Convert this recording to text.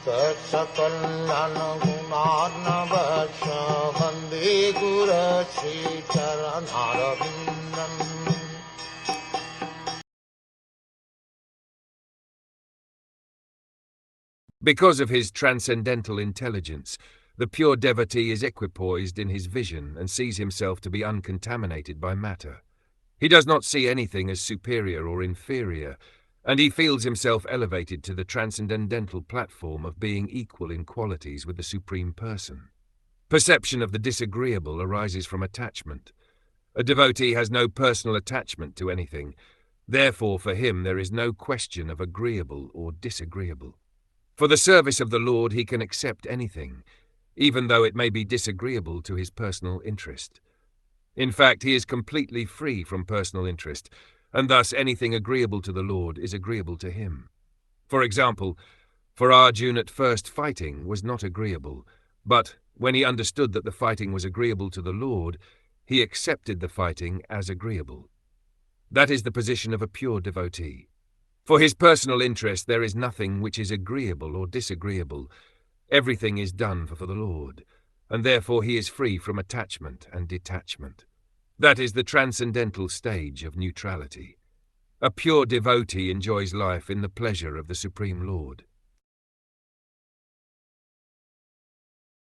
Saksakalyan gunarnavasya Vande Guru Sri Charanarabindam. Because of his transcendental intelligence, the pure devotee is equipoised in his vision and sees himself to be uncontaminated by matter. He does not see anything as superior or inferior, and he feels himself elevated to the transcendental platform of being equal in qualities with the Supreme Person. Perception of the disagreeable arises from attachment. A devotee has no personal attachment to anything. Therefore, for him there is no question of agreeable or disagreeable. For the service of the Lord he can accept anything, even though it may be disagreeable to his personal interest. In fact, he is completely free from personal interest, and thus anything agreeable to the Lord is agreeable to him. For example, for Arjuna at first fighting was not agreeable, but when he understood that the fighting was agreeable to the Lord, he accepted the fighting as agreeable. That is the position of a pure devotee. For his personal interest there is nothing which is agreeable or disagreeable. Everything is done for the Lord, and therefore he is free from attachment and detachment. That is the transcendental stage of neutrality. A pure devotee enjoys life in the pleasure of the Supreme Lord.